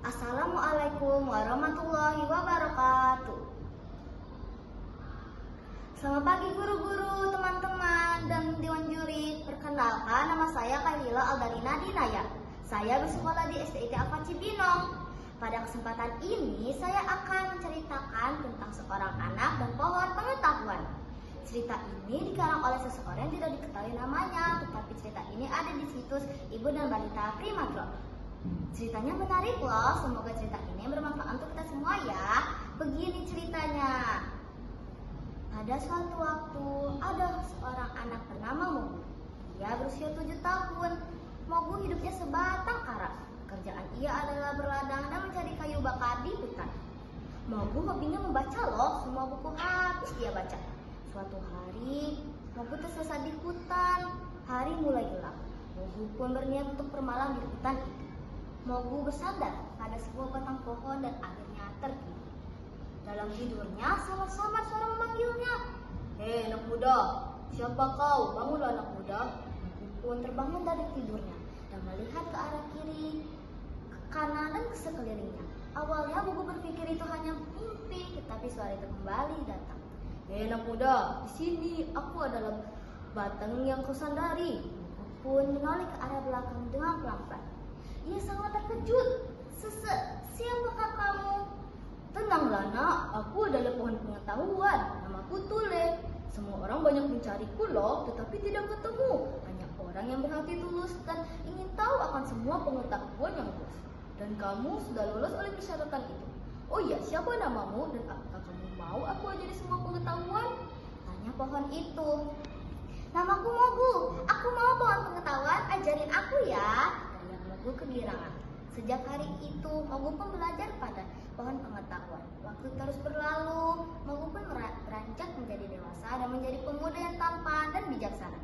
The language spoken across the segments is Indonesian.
Assalamualaikum warahmatullahi wabarakatuh. Selamat pagi guru-guru, teman-teman, dan dewan juri. Perkenalkan, nama saya Kailila Aldalina Dinaya. Saya bersekolah di SDIT Alfa Cibinong. Pada kesempatan ini, saya akan menceritakan tentang seorang anak dan pohon pengetahuan. Cerita ini dikarang oleh seseorang yang tidak diketahui namanya, tetapi cerita ini ada di situs Ibu dan Balita Primadrop. Ceritanya menarik loh, semoga cerita ini bermanfaat untuk kita semua ya. Begini ceritanya. Pada suatu waktu, ada seorang anak bernama Mogu. Ia berusia 7 tahun. Mogu hidupnya sebatang kara. Kerjaan ia adalah berladang dan mencari kayu bakar di hutan. Mogu hobinya membaca loh, semua buku habis dia baca. Suatu hari, Mogu tersesat di hutan. Hari mulai gelap. Mogu pun berniat untuk bermalam di hutan itu. Mogu bersandar pada sebuah batang pohon dan akhirnya tertidur. Dalam tidurnya, sama-sama suara memanggilnya. "Hei anak muda, siapa kau? Bangunlah anak muda." Mogu pun terbangun dari tidurnya dan melihat ke arah kiri, ke kanan, dan ke sekelilingnya. Awalnya Mogu berpikir itu hanya mimpi, tetapi suara itu kembali datang. "Hei anak muda, di sini aku adalah batang yang kau sandari." Mogu pun menoleh ke arah belakang dengan pelan-pelan. Ia sangat terkejut. Siapakah kamu?" "Tenanglah nak, aku adalah pohon pengetahuan. Namaku Tule. Semua orang banyak mencariku loh, tetapi tidak ketemu. Hanya orang yang berhati tulus dan ingin tahu akan semua pengetahuan yang luas. Dan kamu sudah lolos oleh persyaratan itu. Oh iya, siapa namamu dan apakah kamu mau aku ajari semua pengetahuan?" tanya pohon itu. "Namaku Mogu. Aku mau pohon pengetahuan ajarin aku ya," Mogu kegirangan. Sejak hari itu, Mogu pun belajar pada pohon pengetahuan. Waktu terus berlalu, Mogu pun beranjak menjadi dewasa dan menjadi pemuda yang tampan dan bijaksana.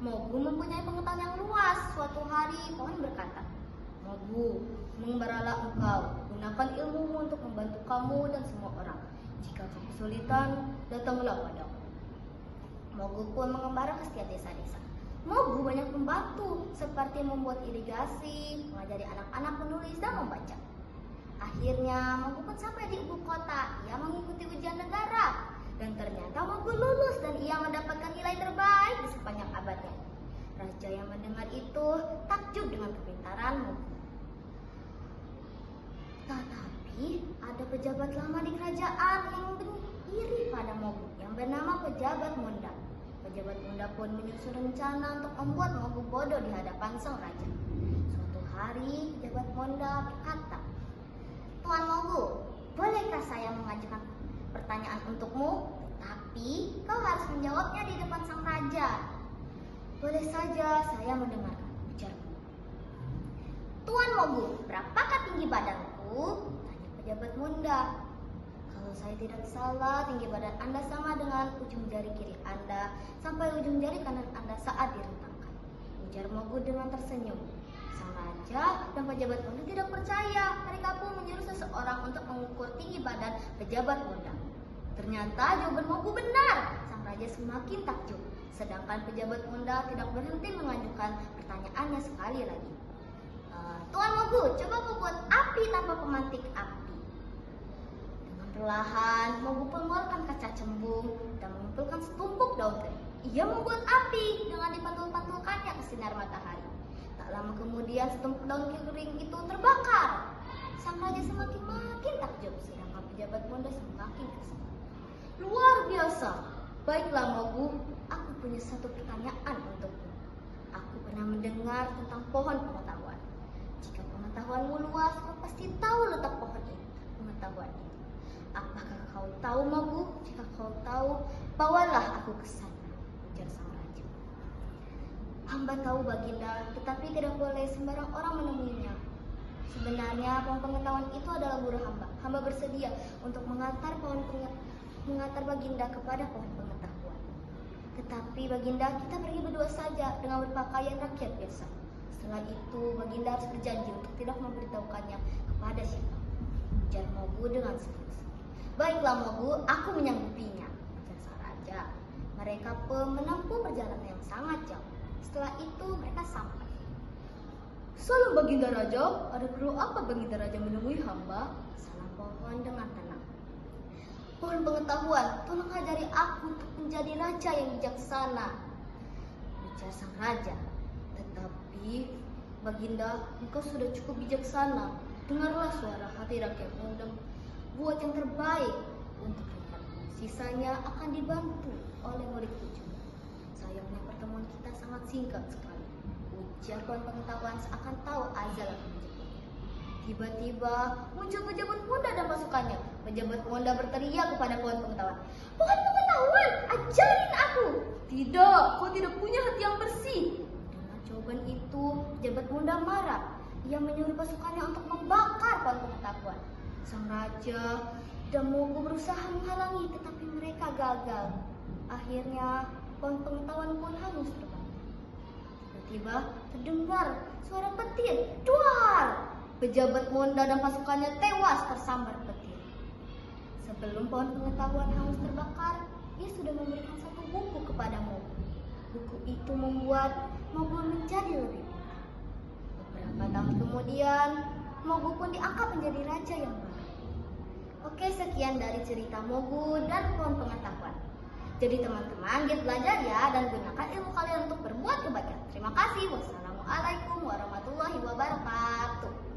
Mogu mempunyai pengetahuan yang luas. Suatu hari, pohon berkata, "Mogu, mengembaralah engkau. Gunakan ilmumu untuk membantu kamu dan semua orang. Jika kamu kesulitan, datanglah padaku." Mogu pun mengembara ke setiap desa-desa. Mogu banyak membantu, seperti membuat irigasi, mengajari anak-anak menulis dan membaca. Akhirnya, Mogu pun sampai di ibu kota. Ia mengikuti ujian negara. Dan ternyata Mogu lulus dan ia mendapatkan nilai terbaik di sepanjang abadnya. Raja yang mendengar itu takjub dengan kepintaran Mogu. Tetapi, ada pejabat lama di kerajaan yang iri pada Mogu, yang bernama Pejabat Monda. Pejabat Monda pun menyusun rencana untuk membuat Mogu bodoh di hadapan sang raja. Suatu hari, Pejabat Monda berkata, "Tuan Mogu, bolehkah saya mengajukan pertanyaan untukmu? Tapi kau harus menjawabnya di depan sang raja." "Boleh saja, saya mendengarkan," ujar Mogu. "Tuan Mogu, berapakah tinggi badanku?" tanya Pejabat Monda. "Kalau saya tidak salah, tinggi badan Anda sama dengan ujung jari kiri Anda sampai ujung jari kanan Anda saat direntangkan," ujar Mogu dengan tersenyum. Sang raja dan pejabat Monda tidak percaya. Mereka pun menyuruh seseorang untuk mengukur tinggi badan Pejabat Monda. Ternyata jawaban Mogu benar. Sang raja semakin takjub. Sedangkan Pejabat Monda tidak berhenti mengajukan pertanyaannya sekali lagi. "Tuan Mogu, coba buat api tanpa pemantik api." Perlahan, Mogu mengeluarkan kaca cembung dan mengumpulkan setumpuk daun teh. Ia membuat api dengan dipantul-pantulkannya ke sinar matahari. Tak lama kemudian, setumpuk daun kering itu terbakar. Sang raja semakin takjub, sedangkan Pejabat Monda semakin kesal. "Luar biasa. Baiklah Mogu, aku punya satu pertanyaan untukmu. Aku pernah mendengar tentang pohon pengetahuan. Jika pengetahuanmu luas, kau pasti tahu letak pohon itu, pengetahuan itu. Apakah kau tahu Mogu? Jika kau tahu, bawalah aku ke sana," ujar sang raja. "Hamba tahu Baginda, tetapi tidak boleh sembarang orang menemuinya. Sebenarnya pohon pengetahuan itu adalah guru hamba. Hamba bersedia untuk mengantar Baginda kepada pohon pengetahuan. Tetapi Baginda, kita pergi berdua saja dengan berpakaian rakyat biasa. Setelah itu Baginda harus berjanji untuk tidak memberitahukannya kepada siapa," ujar Mogu dengan serius. "Baiklah Mogu, aku menyanggupinya," ujar sang raja. Mereka pun menempuh perjalanan yang sangat jauh. Setelah itu mereka sampai. Salam Baginda Raja, ada perlu apa Baginda Raja menemui hamba? Salam pohon dengan tenang. Pohon pengetahuan, tolong ajari aku untuk menjadi raja yang bijaksana. Ujar sang raja. Tetapi Baginda, engkau sudah cukup bijaksana. Dengarlah suara hati rakyat muda. Buat yang terbaik untuk rakyatmu. Sisanya akan dibantu oleh muridku juga. Sayangnya pertemuan kita sangat singkat sekali. Ujar pohon pengetahuan seakan tahu azal akan menjemputnya. Tiba-tiba muncul pejabat muda dan pasukannya. Pejabat muda berteriak kepada pohon pengetahuan. Pohon pengetahuan, ajarin aku. Tidak, kau tidak punya hati yang bersih. Dengan jawaban itu, pejabat muda marah. Ia menyuruh pasukannya untuk membakar pohon pengetahuan. Sang raja dan Mogu berusaha menghalangi, tetapi mereka gagal. Akhirnya, pohon pengetahuan pun hangus terbakar. Tiba-tiba terdengar suara petir. Duar! Pejabat muda dan pasukannya tewas tersambar petir. Sebelum pohon pengetahuan hangus terbakar, ia sudah memberikan satu buku kepada Mogu. Buku itu membuat Mogu menjadi lebih pintar. Beberapa tahun kemudian, Mogu pun diangkat menjadi raja yang baru. Oke, sekian dari cerita Mogu dan pohon pengetahuan. Jadi teman-teman, giat belajar ya dan gunakan ilmu kalian untuk berbuat kebaikan. Terima kasih. Wassalamualaikum warahmatullahi wabarakatuh.